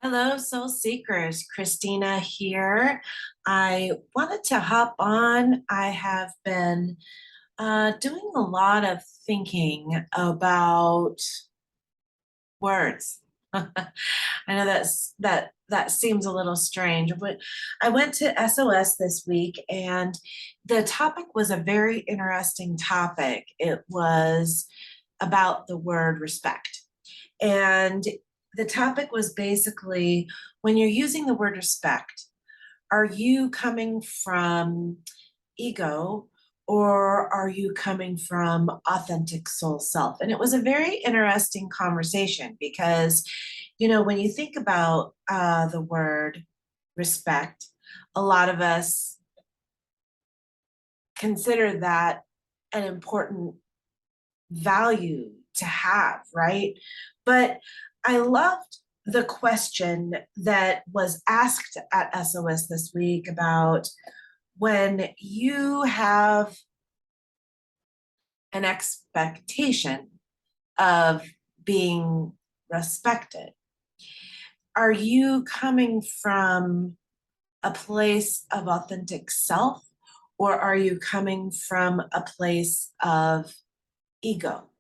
Hello, Soul Seekers. Christina here. I wanted to hop on. I have been doing a lot of thinking about words. I know that seems a little strange, but I went to SOS this week, and the topic was a very interesting topic. It was about the word respect. And the topic was basically, when you're using the word respect, are you coming from ego, or are you coming from authentic soul self? And it was a very interesting conversation because, when you think about the word respect, a lot of us consider that an important value to have, right? But I loved the question that was asked at SOS this week about when you have an expectation of being respected, are you coming from a place of authentic self, or are you coming from a place of ego?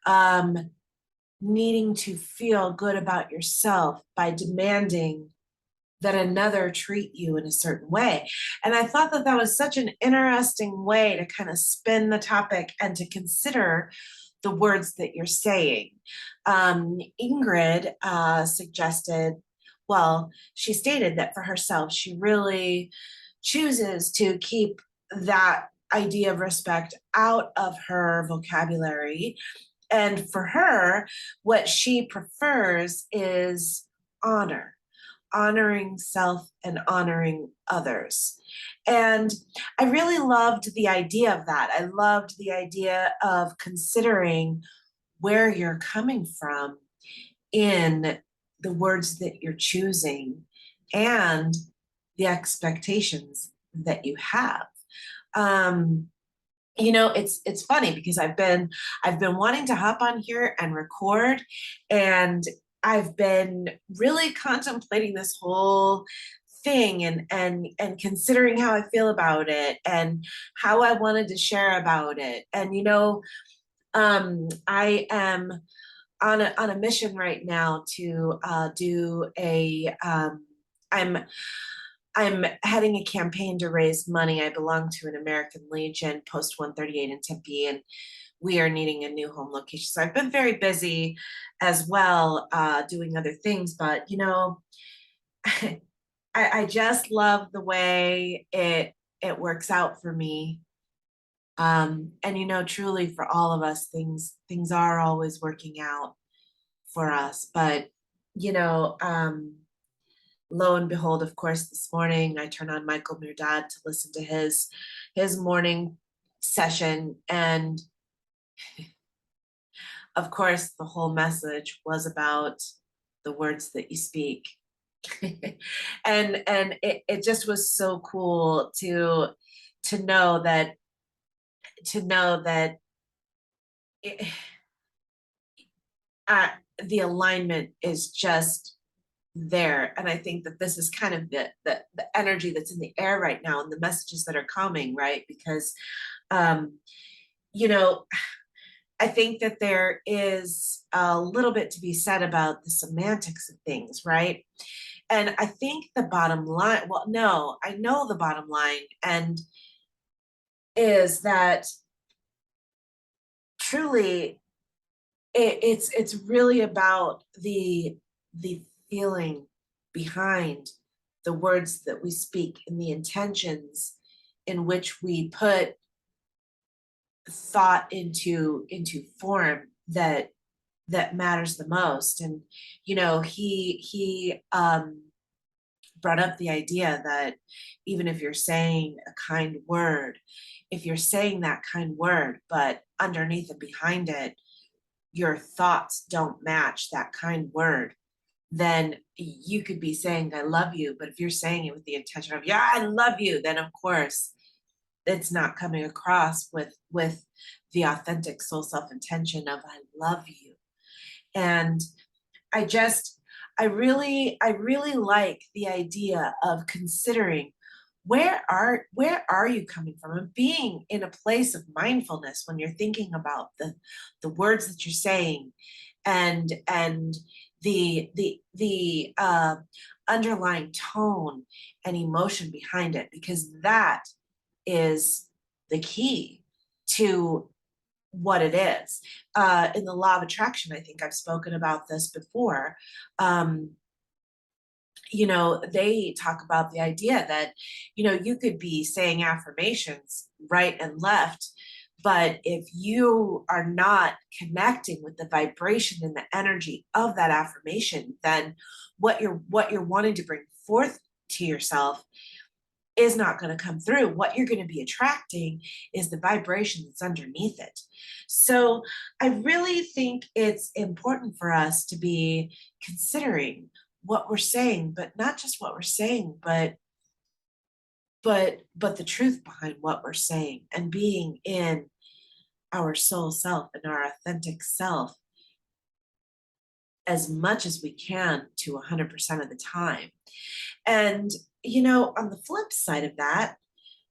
Um, Needing to feel good about yourself by demanding that another treat you in a certain way. And I thought that that was such an interesting way to kind of spin the topic and to consider the words that you're saying. Ingrid suggested, well, she stated that for herself, she really chooses to keep that idea of respect out of her vocabulary, and for her, what she prefers is honor, honoring self and honoring others. And I really loved the idea of that. I loved the idea of considering where you're coming from in the words that you're choosing and the expectations that you have. Um, it's funny because I've been wanting to hop on here and record, and I've been really contemplating this whole thing and considering how I feel about it and how I wanted to share about it. And I am on a mission right now to do a I'm heading a campaign to raise money. I belong to an American Legion Post 138 in Tempe, and we are needing a new home location. So I've been very busy as well, doing other things. But I just love the way it works out for me. And truly for all of us, things are always working out for us. But you know, um, lo and behold, of course, this morning I turn on Michael Mirdad to listen to his morning session, and of course, the whole message was about the words that you speak. And it just was so cool to know that to know that it, uh, the alignment is just there. And I think that this is kind of the energy that's in the air right now and the messages that are coming, right? Because um, you know, I think that there is a little bit to be said about the semantics of things, right? And I think the bottom line, well, no, I know the bottom line, and is that truly it's really about the feeling behind the words that we speak and the intentions in which we put thought into form that matters the most. And he brought up the idea that even if you're saying a kind word, if you're saying that kind word but underneath and behind it your thoughts don't match that kind word, then you could be saying I love you, but if you're saying it with the intention of yeah I love you, then of course it's not coming across with the authentic soul self intention of I love you. And I just I really like the idea of considering where are you coming from, and being in a place of mindfulness when you're thinking about the words that you're saying, and the underlying tone and emotion behind it, because that is the key to what it is. In the law of attraction, I think I've spoken about this before. Um, they talk about the idea that, you could be saying affirmations right and left, but if you are not connecting with the vibration and the energy of that affirmation, then what you're wanting to bring forth to yourself is not going to come through. What you're going to be attracting is the vibration that's underneath it. So I really think it's important for us to be considering what we're saying, but not just what we're saying, but the truth behind what we're saying, and being in our soul self and our authentic self as much as we can to 100% of the time. And on the flip side of that,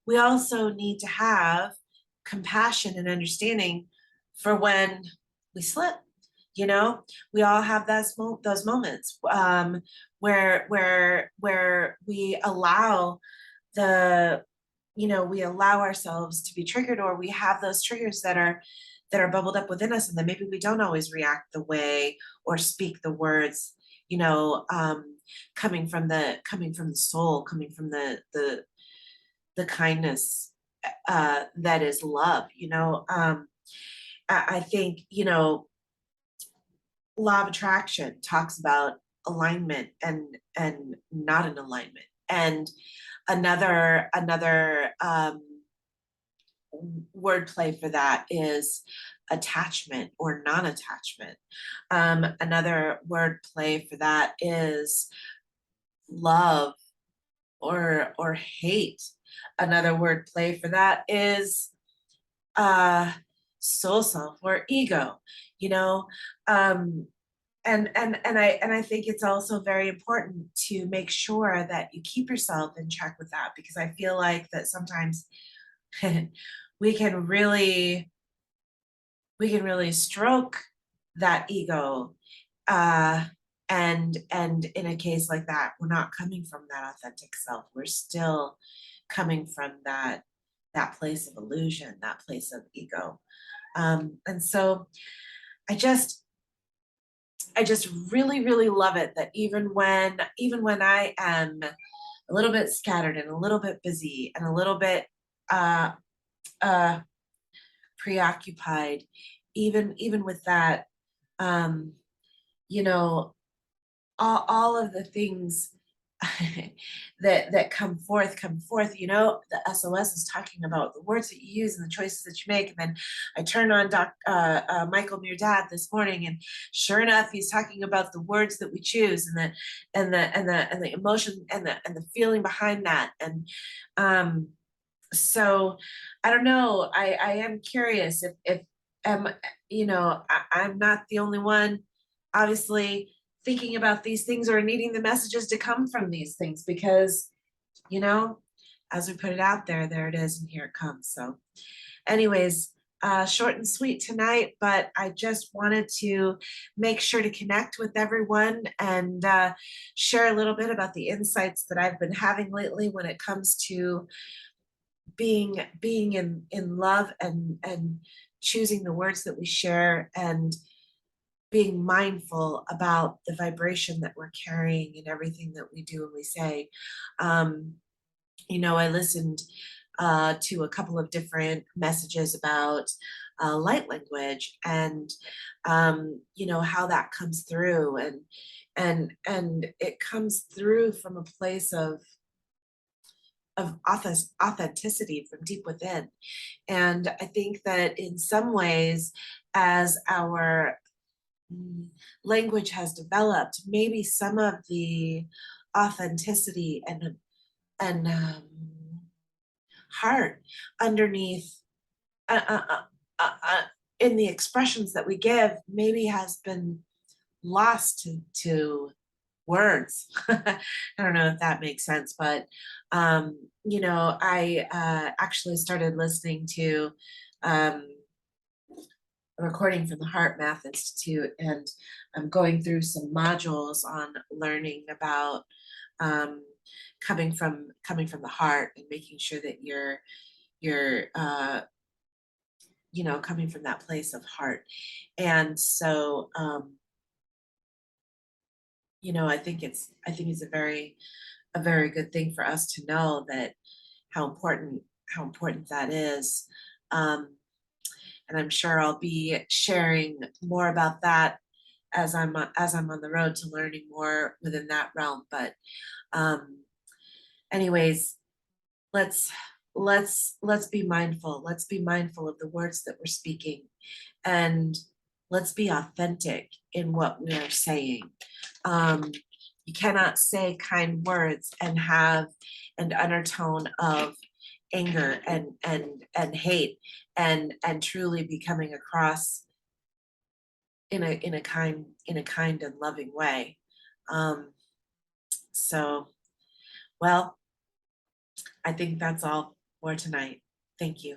we also need to have compassion and understanding for when we slip. You know, we all have those moments, where we allow the we allow ourselves to be triggered, or we have those triggers that are bubbled up within us, and then maybe we don't always react the way or speak the words, coming from the soul, coming from the kindness, that is love. I think, law of attraction talks about alignment and not an alignment. And another wordplay for that is attachment or non-attachment. Another wordplay for that is love or hate. Another word play for that is uh soul self or ego, you know. Um and I think it's also very important to make sure that you keep yourself in check with that, because I feel like that sometimes we can really stroke that ego, uh and in a case like that, we're not coming from that authentic self. We're still coming from that place of illusion, that place of ego. And so i just I just really love it that even when I am a little bit scattered and a little bit busy and a little bit uh uh preoccupied, even with that, um you know all of the things that come forth. The SOS is talking about the words that you use and the choices that you make. And then I turned on Michael Mirdad this morning, and sure enough, he's talking about the words that we choose, and the emotion and the feeling behind that. And um so I don't know, I am curious if um I'm not the only one, obviously, thinking about these things or needing the messages to come from these things, because you know as we put it out there, there it is, and here it comes. So anyways, short and sweet tonight, but I just wanted to make sure to connect with everyone and share a little bit about the insights that I've been having lately when it comes to being in love, and choosing the words that we share, and being mindful about the vibration that we're carrying in everything that we do and we say. Um, I listened to a couple of different messages about light language, and how that comes through, and it comes through from a place of authenticity from deep within. And I think that in some ways, as our language has developed, maybe some of the authenticity and heart underneath, uh, uh, uh, in the expressions that we give, maybe has been lost to words. I don't know if that makes sense, but I actually started listening to um, a recording from the Heart Math Institute, and I'm going through some modules on learning about um, coming from the heart and making sure that you're coming from that place of heart. And so I think it's a very good thing for us to know that how important how important that is. Um, and I'm sure I'll be sharing more about that as I'm on the road to learning more within that realm. But um, anyways, let's let's be mindful. Let's be mindful of the words that we're speaking, and let's be authentic in what we are saying. Um, you cannot say kind words and have an undertone of anger and hate and truly be coming across in a kind and loving way. Um, so, well, I think that's all for tonight. Thank you.